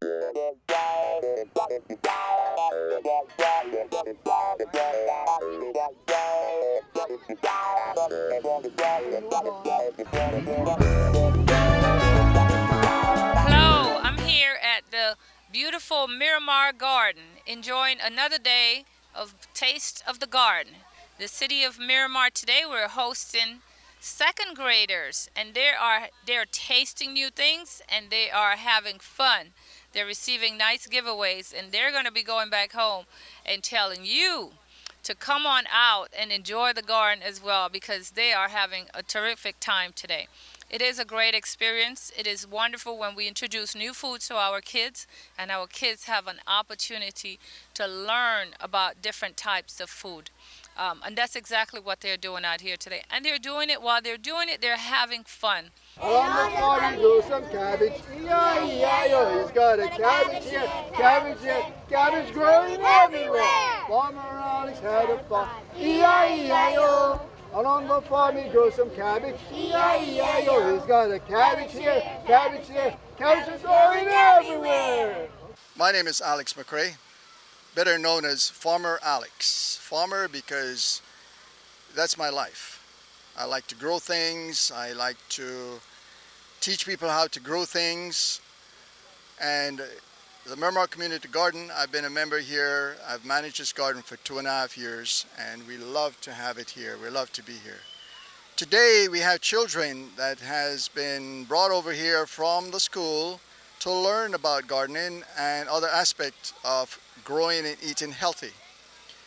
Hello, I'm here at the beautiful Miramar Garden, enjoying another day of Taste of the Garden. The City of Miramar today we're hosting second graders, and they're tasting new things and they are having fun. They're receiving nice giveaways, and they're going to be going back home and telling you to come on out and enjoy the garden as well, because they are having a terrific time today. It is a great experience. It is wonderful when we introduce new foods to our kids, and our kids have an opportunity to learn about different types of food. And that's exactly what they're doing out here today. And they're doing it while they're doing it, they're having fun. On the farm he grew some cabbage. E-I-E-I-O. He's got a cabbage here, cabbage growing everywhere. Farmer Alex had a farm. E-I-E-I-O. And on the farm he grew some cabbage. E-I-E-I-O. He's got a cabbage here, cabbage is growing everywhere. My name is Alex McRae, better known as Farmer Alex. Farmer because that's my life. I like to grow things. I like to teach people how to grow things. And the Miramar Community Garden, I've been a member here. I've managed this garden for 2.5 years, and we love to have it here. We love to be here. Today we have children that has been brought over here from the school to learn about gardening and other aspects of growing and eating healthy.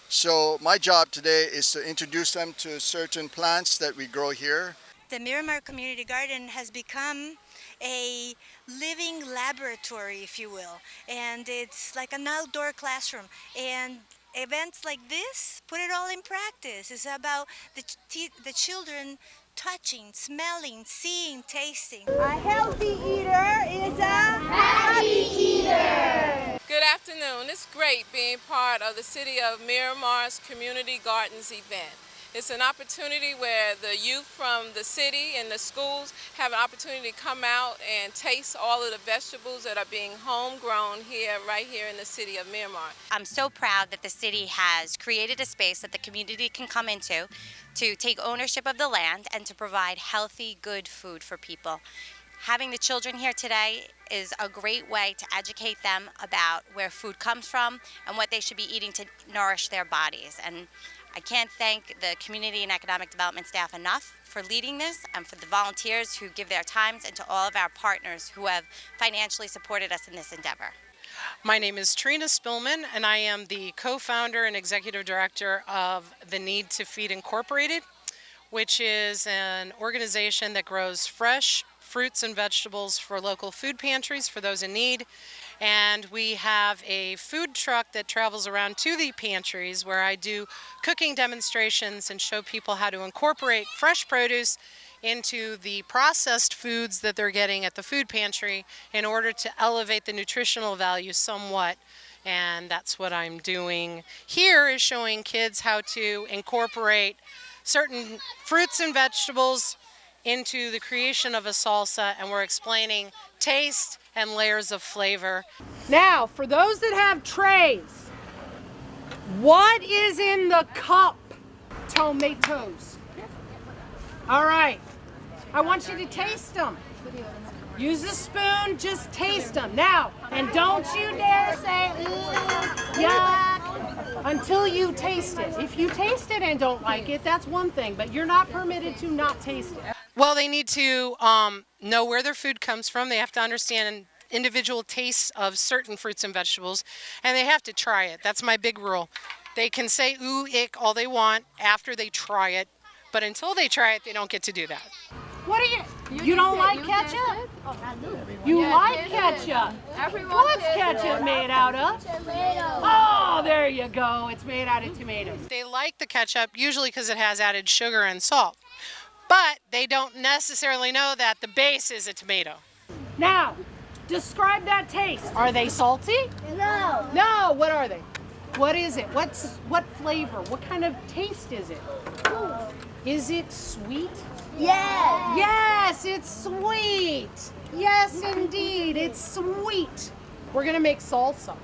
So my job today is to introduce them to certain plants that we grow here. The Miramar Community Garden has become a living laboratory, if you will, and it's like an outdoor classroom. And events like this put it all in practice. It's about the children touching, smelling, seeing, tasting. A healthy eater is a happy eater. Good afternoon. It's great being part of the City of Miramar's Community Gardens event. It's an opportunity where the youth from the city and the schools have an opportunity to come out and taste all of the vegetables that are being homegrown here, right here in the City of Miramar. I'm so proud that the city has created a space that the community can come into to take ownership of the land and to provide healthy, good food for people. Having the children here today is a great way to educate them about where food comes from and what they should be eating to nourish their bodies. And I can't thank the community and economic development staff enough for leading this, and for the volunteers who give their times, and to all of our partners who have financially supported us in this endeavor. My name is Trina Spillman, and I am the co-founder and executive director of the Need to Feed Incorporated, which is an organization that grows fresh fruits and vegetables for local food pantries for those in need. And we have a food truck that travels around to the pantries where I do cooking demonstrations and show people how to incorporate fresh produce into the processed foods that they're getting at the food pantry in order to elevate the nutritional value somewhat. And that's what I'm doing here, is showing kids how to incorporate certain fruits and vegetables into the creation of a salsa, and we're explaining taste and layers of flavor. Now, for those that have trays, what is in the cup? Tomatoes. All right. I want you to taste them. Use a spoon, just taste them. Now, and don't you dare say, yuck, until you taste it. If you taste it and don't like it, that's one thing, but you're not permitted to not taste it. Well, they need to know where their food comes from. They have to understand individual tastes of certain fruits and vegetables, and they have to try it. That's my big rule. They can say ooh, ick all they want after they try it, but until they try it, they don't get to do that. What are you don't like ketchup? You like ketchup? What's ketchup made out of? Oh, there you go. It's made out of tomatoes. They like the ketchup usually because it has added sugar and salt, but they don't necessarily know that the base is a tomato. Now, describe that taste. Are they salty? No. No, what are they? What is it? What flavor? What kind of taste is it? Is it sweet? Yes. Yes, it's sweet. Yes, indeed, it's sweet. We're gonna make salsa.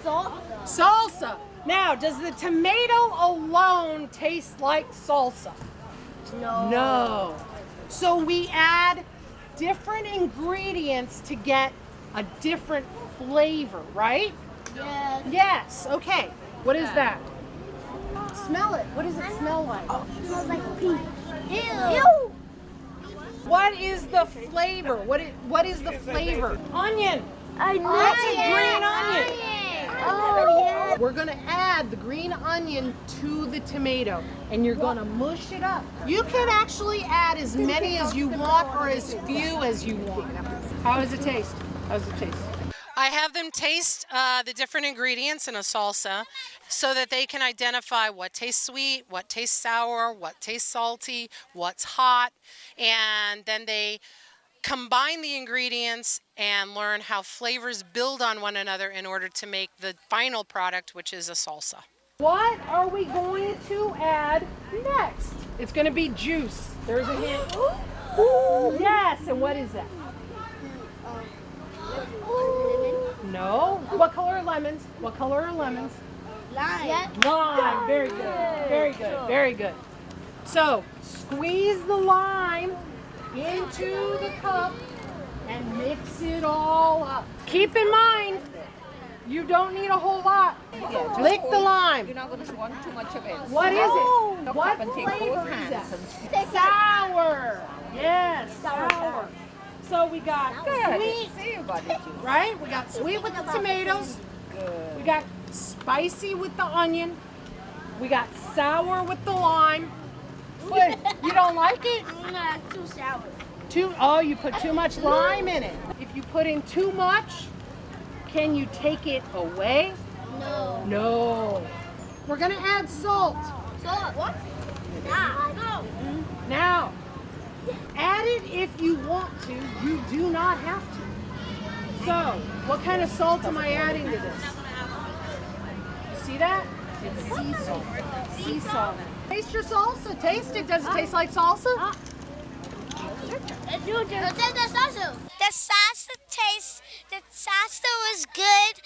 Salsa. Salsa. Now, does the tomato alone taste like salsa? No. No. So we add different ingredients to get a different flavor, right? Yes. Yes. Okay. What is that? Smell it. What does it smell like? It smells like peach. Ew. What is the flavor? What is the flavor? Onion. That's a green onion. Oh, yeah. We're gonna add the green onion to the tomato and you're gonna mush it up. You can actually add as many as you want or as few as you want. How does it taste? How does it taste? I have them taste the different ingredients in a salsa so that they can identify what tastes sweet, what tastes sour, what tastes salty, what's hot, and then they combine the ingredients and learn how flavors build on one another in order to make the final product, which is a salsa. What are we going to add next? It's gonna be juice. There's a hint. Yes, and what is that? No. What color are lemons? What color are lemons? Lime. Lime. Very good. Very good. Very good. So squeeze the lime into the cup and mix it all up. Keep in mind, you don't need a whole lot. Lick the lime. You're not going to want too much of it. What is it? Look What up and take flavor both is hands that? Sour. Yes, sour. So we got sweet, See about it, you. right? We got sweet with the tomatoes. Good. We got spicy with the onion. We got sour with the lime. What? You don't like it? No, it's too sour. Oh, you put too much lime in it. If you put in too much, can you take it away? No. No. We're gonna add salt. Salt. What? No. Now, add it if you want to. You do not have to. So, what kind of salt am I adding to this? See that? It's sea salt. Sea salt. Taste your salsa. Taste it. Does it taste like salsa? The salsa was good,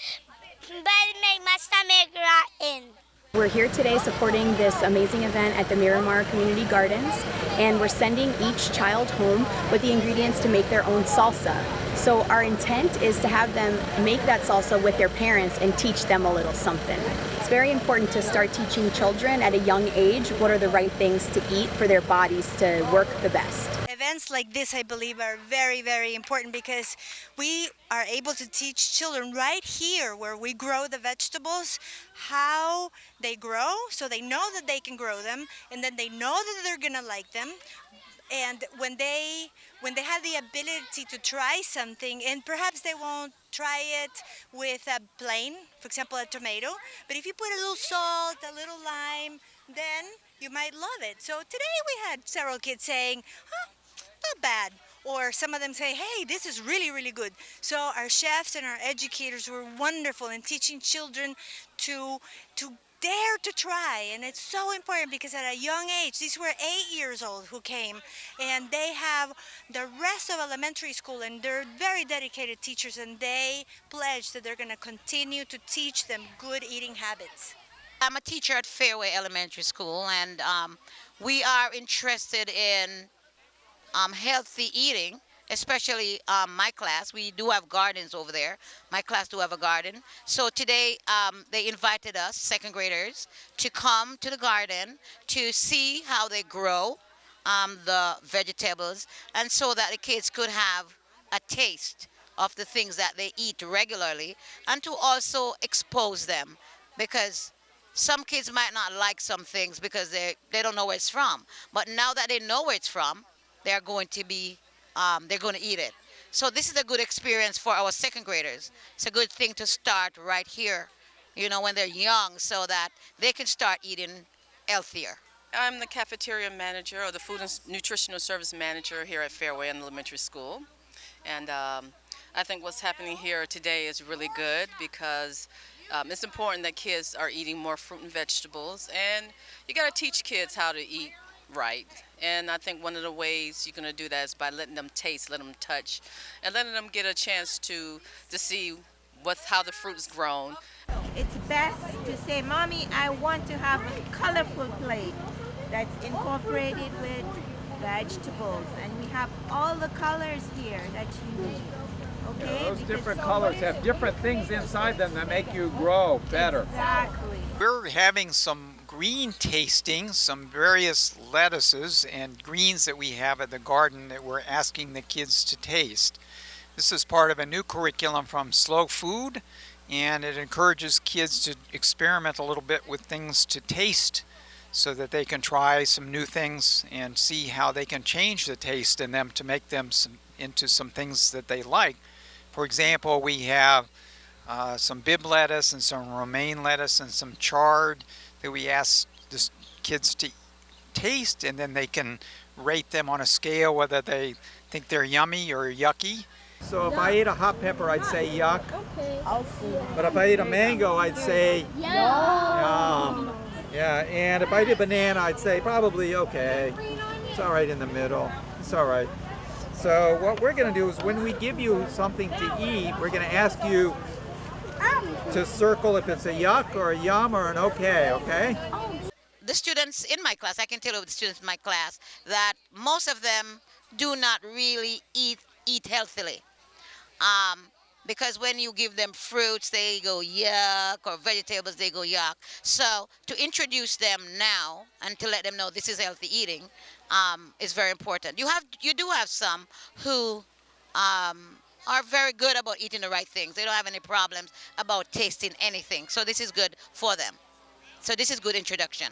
but it made my stomach rotten. We're here today supporting this amazing event at the Miramar Community Gardens, and we're sending each child home with the ingredients to make their own salsa. So our intent is to have them make that salsa with their parents and teach them a little something. It's very important to start teaching children at a young age what are the right things to eat for their bodies to work the best. Events like this, I believe, are very, very important because we are able to teach children right here where we grow the vegetables how they grow, so they know that they can grow them, and then they know that they're gonna like them. And when they have the ability to try something, and perhaps they won't try it with a plain, for example, a tomato, but if you put a little salt, a little lime, then you might love it. So today we had several kids saying, "Huh, not bad," or some of them say, "Hey, this is really, really good." So our chefs and our educators were wonderful in teaching children to dare to try, and it's so important because at a young age, these were 8 years old who came, and they have the rest of elementary school, and they're very dedicated teachers, and they pledge that they're going to continue to teach them good eating habits. I'm a teacher at Fairway Elementary School, and we are interested in healthy eating, especially my class. We do have gardens over there. My class do have a garden. So today they invited us, second graders, to come to the garden to see how they grow the vegetables, and so that the kids could have a taste of the things that they eat regularly, and to also expose them, because some kids might not like some things because they don't know where it's from. But now that they know where it's from, they're going to eat it. So this is a good experience for our second graders. It's a good thing to start right here, when they're young, so that they can start eating healthier. I'm the cafeteria manager, or the food and nutritional service manager here at Fairway Elementary School. And I think what's happening here today is really good because it's important that kids are eating more fruit and vegetables, and you got to teach kids how to eat right. And I think one of the ways you're going to do that is by letting them taste, letting them touch, and letting them get a chance to see how the fruit's grown. It's best to say, Mommy, I want to have a colorful plate that's incorporated with vegetables. And we have all the colors here that you need. Okay? Those different colors have different things inside them that make you grow better. Exactly. We're having some green tasting, some various lettuces and greens that we have at the garden that we're asking the kids to taste. This is part of a new curriculum from Slow Food, and it encourages kids to experiment a little bit with things to taste so that they can try some new things and see how they can change the taste in them to make them into some things that they like. For example, we have some Bibb lettuce and some romaine lettuce and some chard that we ask the kids to taste, and then they can rate them on a scale whether they think they're yummy or yucky. So if I ate a hot pepper, I'd say yuck. But if I ate a mango, I'd say yum. Yeah, and if I did banana, I'd say probably okay. It's all right in the middle. It's all right. So what we're going to do is when we give you something to eat, we're going to ask you to circle if it's a yuck or a yum or an okay? The students in my class, I can tell you the students in my class, that most of them do not really eat healthily. Because when you give them fruits, they go yuck, or vegetables, they go yuck. So to introduce them now and to let them know this is healthy eating is very important. You do have some who are very good about eating the right things. They don't have any problems about tasting anything. So this is good for them. So this is good introduction.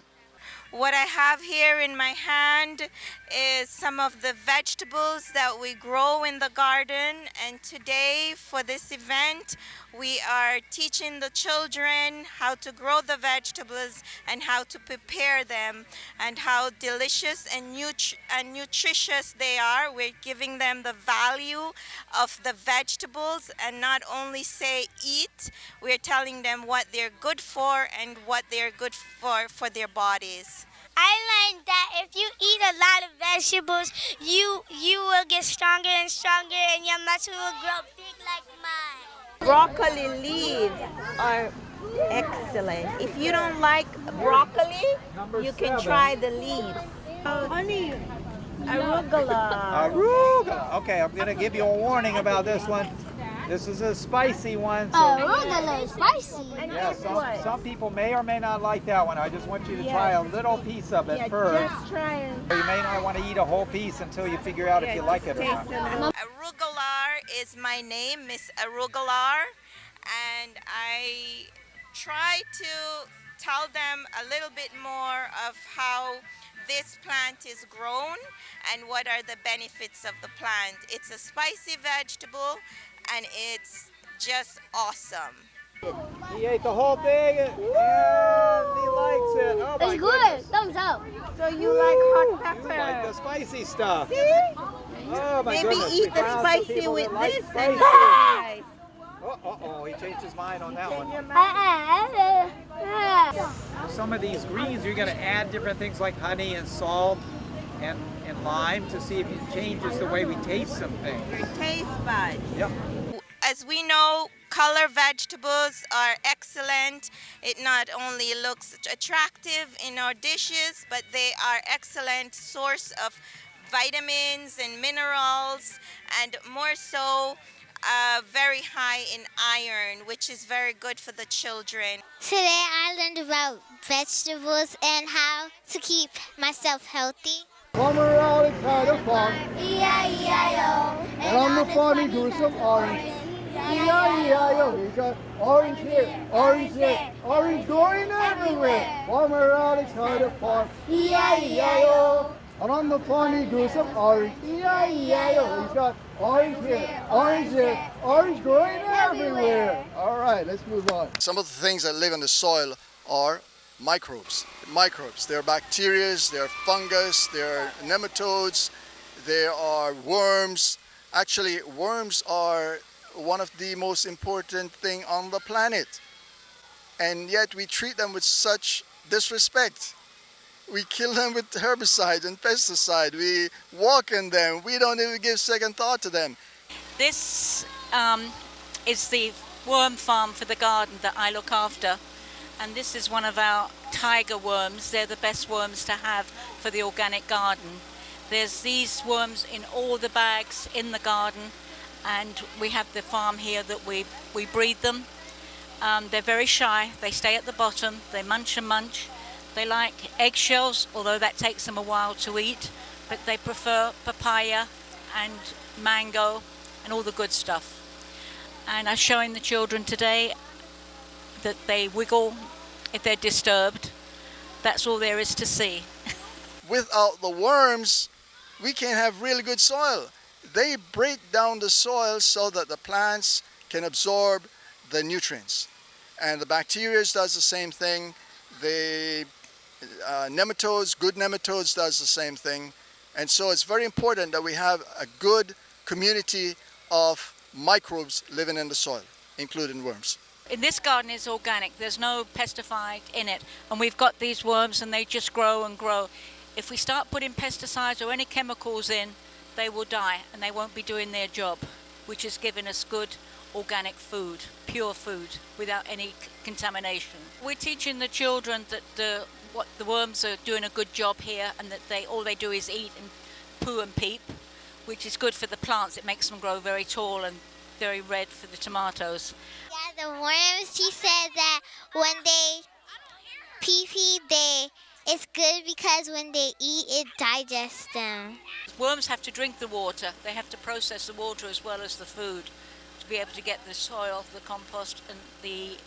What I have here in my hand is some of the vegetables that we grow in the garden, and today for this event we are teaching the children how to grow the vegetables and how to prepare them and how delicious and nutritious they are. We're giving them the value of the vegetables and not only say eat, we're telling them what they're good for and what they're good for their bodies. I learned that if you eat a lot of vegetables, you will get stronger and stronger and your muscle will grow big like mine. Broccoli leaves are excellent. If you don't like broccoli, you can try the leaves. Honey, arugula. Arugula. Okay, I'm going to give you a warning about this one. This is a spicy one. So Arugula is spicy. yeah, some people may or may not like that one. I just want you to try a little piece of it first. Just try it. You may not want to eat a whole piece until you figure out if you like it or not. Arugular is my name, Miss Arugular, and I try to tell them a little bit more of how this plant is grown and what are the benefits of the plant. It's a spicy vegetable and it's just awesome. He ate the whole thing and he likes it. Oh my It's good. goodness. Thumbs up. So you like hot pepper? You like the spicy stuff. See? Oh my Maybe goodness. eat We the found some spicy people with that like this spicy. and nice. Oh, he changed his mind on that one. Uh-uh. Some of these greens, you're going to add different things like honey and salt and lime to see if it changes the way we taste some things. Your taste buds. Yep. As we know, color vegetables are excellent. It not only looks attractive in our dishes, but they are excellent source of vitamins and minerals, and more so very high in iron, which is very good for the children. Today I learned about vegetables and how to keep myself healthy. Farmer Alex had a farm, E-I-E-I-O. and on the farm he grew some orange. E-I-E-I-O, he got orange here, orange there, orange growing everywhere. Farmer Alex had a farm, E-I-E-I-O. And on the farm he grew some orange, E-I-E-I-O. He's got orange here, orange there, orange growing everywhere. All right, let's move on. Some of the things that live in the soil are microbes. They're bacteria, they're fungus, they're nematodes, there are worms. Actually, worms are one of the most important thing on the planet. And yet we treat them with such disrespect. We kill them with herbicide and pesticide. We walk in them. We don't even give second thought to them. This is the worm farm for the garden that I look after. And this is one of our tiger worms. They're the best worms to have for the organic garden. There's these worms in all the bags in the garden, and we have the farm here that we breed them. They're very shy. They stay at the bottom. They munch and munch. They like eggshells, although that takes them a while to eat, but they prefer papaya and mango and all the good stuff. And I'm showing the children today that they wiggle if they're disturbed. That's all there is to see. Without the worms, we can't have really good soil. They break down the soil so that the plants can absorb the nutrients. And the bacteria does the same thing. The nematodes, good nematodes does the same thing. And so it's very important that we have a good community of microbes living in the soil, including worms. In this garden it's organic. There's no pesticide in it. And we've got these worms and they just grow and grow. If we start putting pesticides or any chemicals in, they will die and they won't be doing their job, which is giving us good organic food, pure food, without any contamination. We're teaching the children that the worms are doing a good job here, and that all they do is eat and poo and peep, which is good for the plants. It makes them grow very tall and very red for the tomatoes. Yeah, the worms, she said that when they pee, it's good because when they eat, it digests them. Worms have to drink the water. They have to process the water as well as the food to be able to get the soil, the compost, and the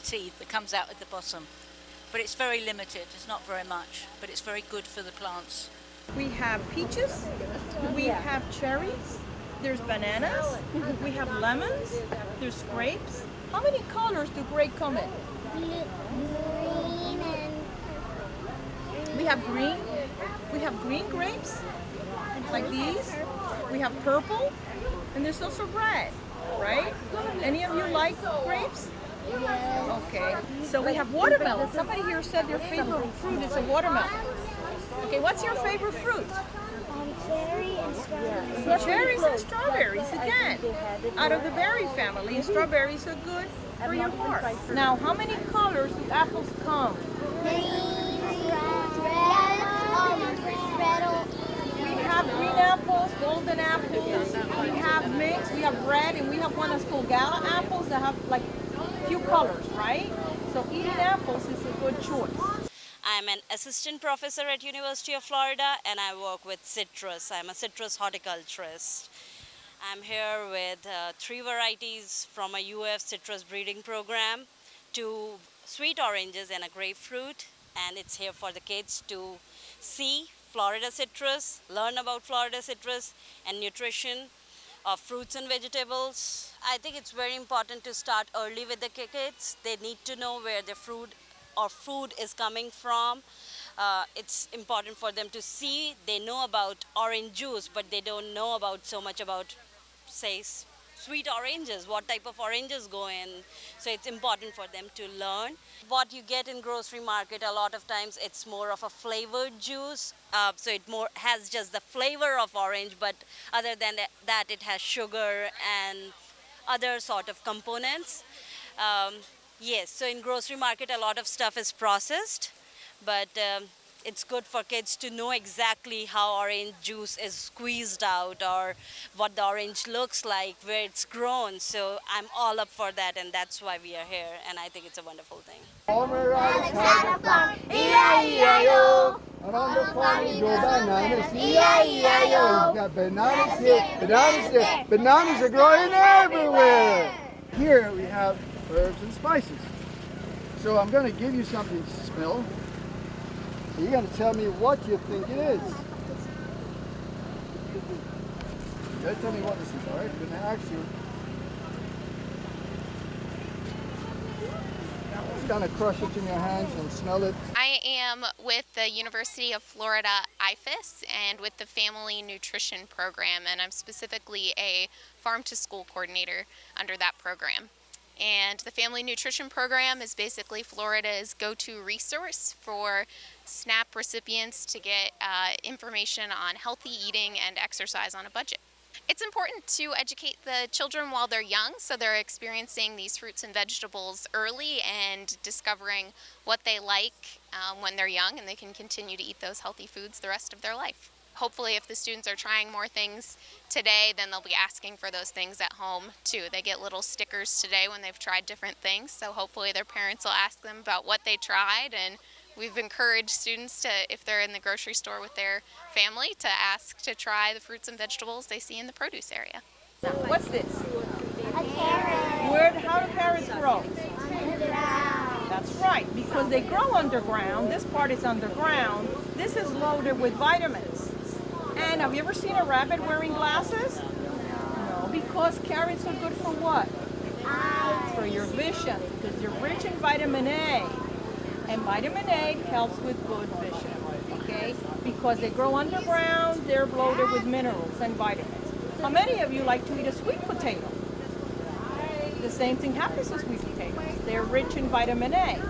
tea that comes out at the bottom. But it's very limited. It's not very much, but it's very good for the plants. We have peaches, we have cherries, there's bananas, we have lemons, there's grapes. How many colors do grape come in? We have green grapes, like these. We have purple, and there's also red, right? Any of you like grapes? Okay, so we have watermelon. Somebody here said their favorite fruit is a watermelon. Okay, what's your favorite fruit? Cherry and strawberries. Cherries and strawberries again. Out of the berry family, and strawberries are good for your heart. Now, how many colors do apples come? We have green apples, golden apples. We have mixed. We have red, and we have one that's called gala apples that have like few colors, right? So eating apples is a good choice. I'm an assistant professor at University of Florida, and I work with citrus. I'm a citrus horticulturist. I'm here with 3 varieties from a UF citrus breeding program, 2 sweet oranges and a grapefruit, and it's here for the kids to see Florida citrus, learn about Florida citrus and nutrition of fruits and vegetables. I think it's very important to start early with the kids. They need to know where their fruit or food is coming from. It's important for them to see. They know about orange juice, but they don't know about so much about, say, sweet oranges, what type of oranges go in. So it's important for them to learn. What you get in grocery market, a lot of times it's more of a flavored juice. So it more has just the flavor of orange, but other than that it has sugar and other sort of components. Yes, so in grocery market a lot of stuff is processed, but it's good for kids to know exactly how orange juice is squeezed out or what the orange looks like, where it's grown. So I'm all up for that, and that's why we are here, and I think it's a wonderful thing. Farmer Alex had a farm, E-I-E-I-O. And on the farm you grow bananas, E-I-E-I-O. He's got bananas here, bananas there. Bananas are growing everywhere. Here we have herbs and spices. So I'm going to give you something to smell. You're going to tell me what you think it is. You got to tell me what this is, all right? I'm going to ask you. Just kind of crush it in your hands and smell it. I am with the University of Florida IFAS and with the Family Nutrition Program, and I'm specifically a farm-to-school coordinator under that program. And the Family Nutrition Program is basically Florida's go-to resource for SNAP recipients to get information on healthy eating and exercise on a budget. It's important to educate the children while they're young, so they're experiencing these fruits and vegetables early and discovering what they like when they're young, and they can continue to eat those healthy foods the rest of their life. Hopefully, if the students are trying more things today, then they'll be asking for those things at home too. They get little stickers today when they've tried different things, so hopefully their parents will ask them about what they tried, and we've encouraged students to, if they're in the grocery store with their family, to ask to try the fruits and vegetables they see in the produce area. What's this? A carrot. How do carrots grow? Underground. That's right, because they grow underground. This part is underground. This is loaded with vitamins. And have you ever seen a rabbit wearing glasses? No, because carrots are good for what? For your vision, because they're rich in vitamin A. And vitamin A helps with good vision, okay? Because they grow underground, they're loaded with minerals and vitamins. How many of you like to eat a sweet potato? The same thing happens with sweet potatoes. They're rich in vitamin A.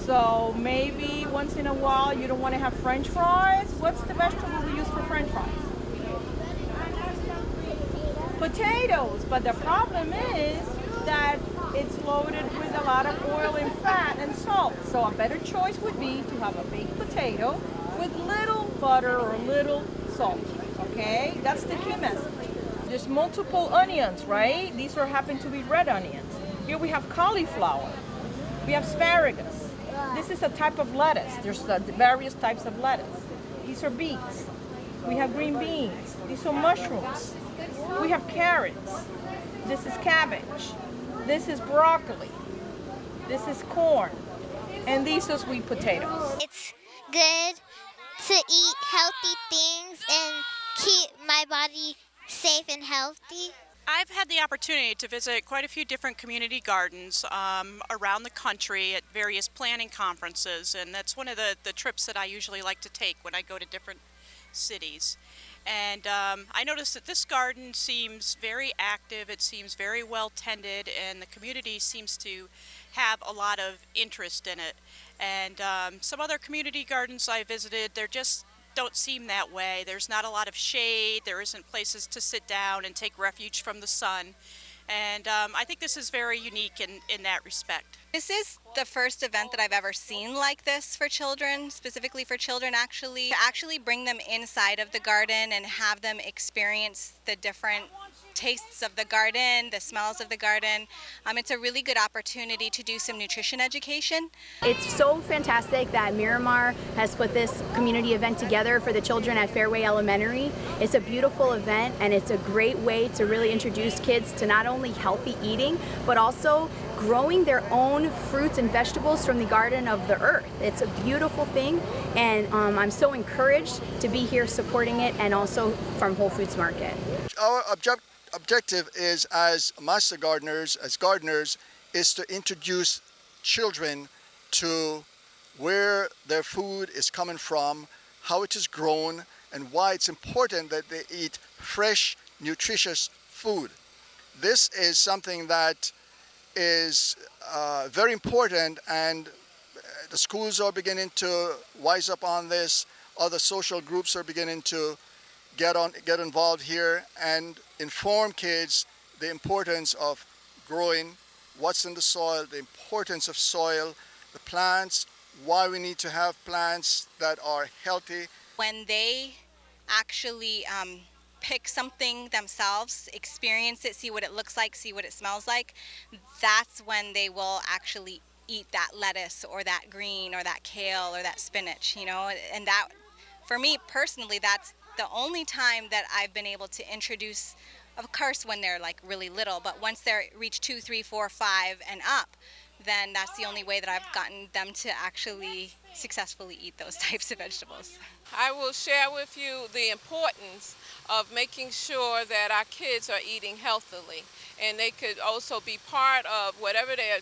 So maybe once in a while you don't want to have French fries. What's the vegetable we use for French fries? Potatoes. But the problem is that it's loaded with a lot of oil and fat and salt. So a better choice would be to have a baked potato with little butter or little salt. Okay? That's the key message. There's multiple onions, right? These happen to be red onions. Here we have cauliflower. We have asparagus. This is a type of lettuce. There's various types of lettuce. These are beets. We have green beans. These are mushrooms. We have carrots. This is cabbage. This is broccoli. This is corn. And these are sweet potatoes. It's good to eat healthy things and keep my body safe and healthy. I've had the opportunity to visit quite a few different community gardens around the country at various planning conferences, and that's one of the trips that I usually like to take when I go to different cities. And I noticed that this garden seems very active, it seems very well tended, and the community seems to have a lot of interest in it. And some other community gardens I visited, they're just don't seem that way. There's not a lot of shade, there isn't places to sit down and take refuge from the sun. And I think this is very unique in that respect. This is the first event that I've ever seen like this for children, specifically for children actually. To actually bring them inside of the garden and have them experience the different tastes of the garden, the smells of the garden. It's a really good opportunity to do some nutrition education. It's so fantastic that Miramar has put this community event together for the children at Fairway Elementary. It's a beautiful event, and it's a great way to really introduce kids to not only healthy eating, but also growing their own fruits and vegetables from the garden of the earth. It's a beautiful thing, and I'm so encouraged to be here supporting it, and also from Whole Foods Market. Our objective is, as master gardeners, as gardeners, is to introduce children to where their food is coming from, how it is grown, and why it's important that they eat fresh, nutritious food. This is something that is very important, and the schools are beginning to wise up on this. Other social groups are beginning to get involved here and inform kids the importance of growing, what's in the soil, the importance of soil, the plants, why we need to have plants that are healthy. When they actually pick something themselves, experience it, see what it looks like, see what it smells like, that's when they will actually eat that lettuce or that green or that kale or that spinach, you know. And that, for me personally, that's the only time that I've been able to introduce, of course when they're like really little, but once they reach 2, 3, 4, 5 and up, then that's the only way that I've gotten them to actually successfully eat those types of vegetables. I will share with you the importance of making sure that our kids are eating healthily, and they could also be part of whatever they're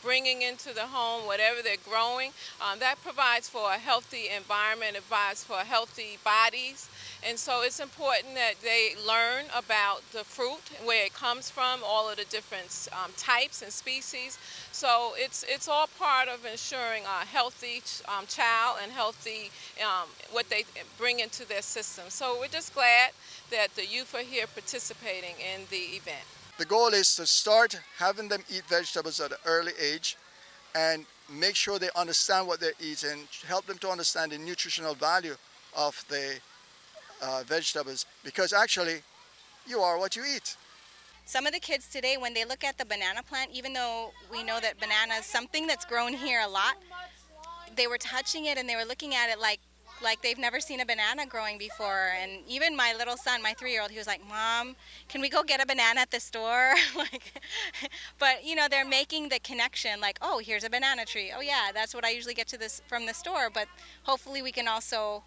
bringing into the home, whatever they're growing. That provides for a healthy environment, it provides for healthy bodies, and so it's important that they learn about the fruit, where it comes from, all of the different types and species. So it's all part of ensuring healthy child and healthy, what they bring into their system. So we're just glad that the youth are here participating in the event. The goal is to start having them eat vegetables at an early age and make sure they understand what they're eating, help them to understand the nutritional value of the vegetables, because actually you are what you eat. Some of the kids today, when they look at the banana plant, even though we know that banana is something that's grown here a lot, they were touching it and they were looking at it like they've never seen a banana growing before. And even my little son, my 3-year-old, he was like, "Mom, can we go get a banana at the store?" But you know, they're making the connection, like, "Oh, here's a banana tree. Oh yeah, that's what I usually get to this from the store." But hopefully we can also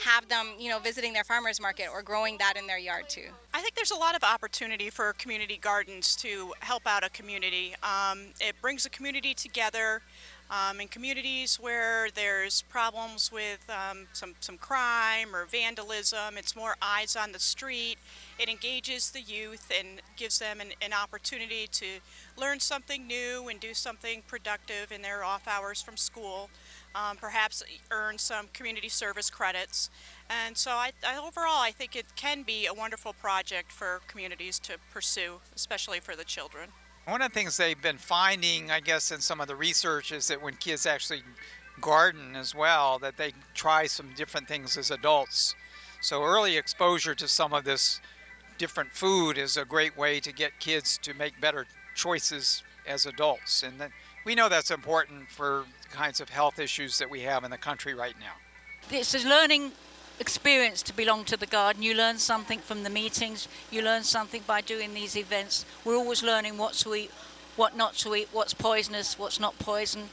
have them, you know, visiting their farmers market or growing that in their yard too. I think there's a lot of opportunity for community gardens to help out a community. It brings a community together. In communities where there's problems with some crime or vandalism, it's more eyes on the street. It engages the youth and gives them an opportunity to learn something new and do something productive in their off hours from school, perhaps earn some community service credits. And so overall, I think it can be a wonderful project for communities to pursue, especially for the children. One of the things they've been finding, I guess, in some of the research is that when kids actually garden as well, that they try some different things as adults. So early exposure to some of this different food is a great way to get kids to make better choices as adults. And we know that's important for the kinds of health issues that we have in the country right now. It's a learning experience to belong to the garden. You learn something from the meetings, you learn something by doing these events. We're always learning what to eat, what not to eat, what's poisonous, what's not poison.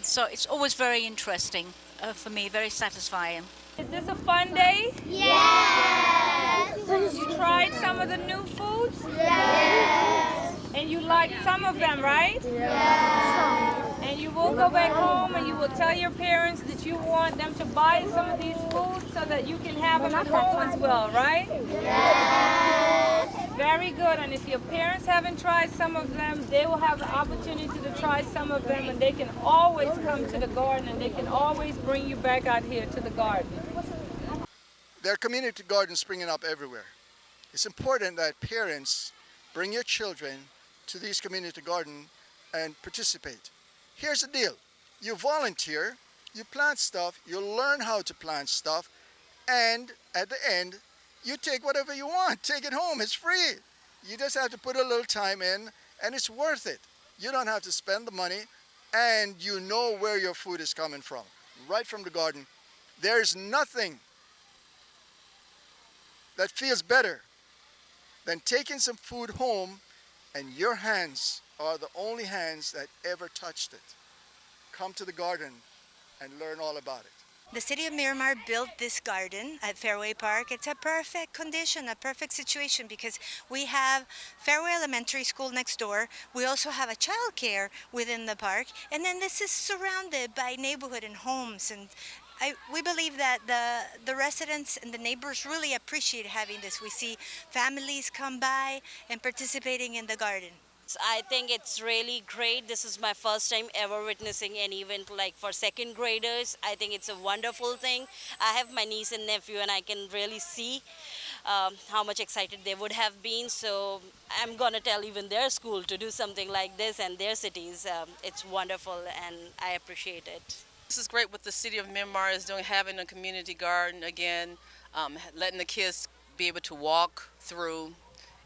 So it's always very interesting for me, very satisfying. Is this a fun day? Yes! You tried some of the new foods? Yes! And you liked some of them, right? Yes! And you will go back home and you will tell your parents that you want them to buy some of these foods so that you can have them at home as well, right? Yes! Very good. And if your parents haven't tried some of them, they will have the opportunity to try some of them, and they can always come to the garden and they can always bring you back out here to the garden. There are community gardens springing up everywhere. It's important that parents bring your children to these community gardens and participate. Here's the deal. You volunteer, you plant stuff, you learn how to plant stuff, and at the end, you take whatever you want. Take it home. It's free. You just have to put a little time in, and it's worth it. You don't have to spend the money, and you know where your food is coming from, right from the garden. There's nothing that feels better than taking some food home and your hands are the only hands that ever touched it. Come to the garden and learn all about it. The City of Miramar built this garden at Fairway Park. It's a perfect condition, a perfect situation, because we have Fairway Elementary School next door. We also have a child care within the park. And then this is surrounded by neighborhood and homes. And we believe that the residents and the neighbors really appreciate having this. We see families come by and participating in the garden. I think it's really great. This is my first time ever witnessing an event like for second graders. I think it's a wonderful thing. I have my niece and nephew and I can really see how much excited they would have been. So I'm going to tell even their school to do something like this and their cities. It's wonderful and I appreciate it. This is great what the City of Miramar is doing, having a community garden again, letting the kids be able to walk through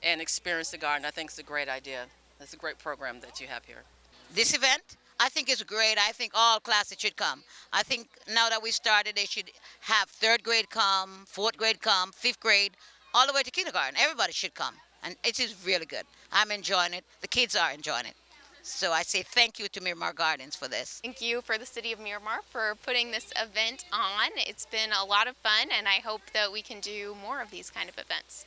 and experience the garden. I think it's a great idea. It's a great program that you have here. This event, I think is great. I think all classes should come. I think now that we started, they should have 3rd grade come, 4th grade come, 5th grade, all the way to kindergarten. Everybody should come. And it is really good. I'm enjoying it. The kids are enjoying it. So I say thank you to Miramar Gardens for this. Thank you for the City of Miramar for putting this event on. It's been a lot of fun, and I hope that we can do more of these kind of events.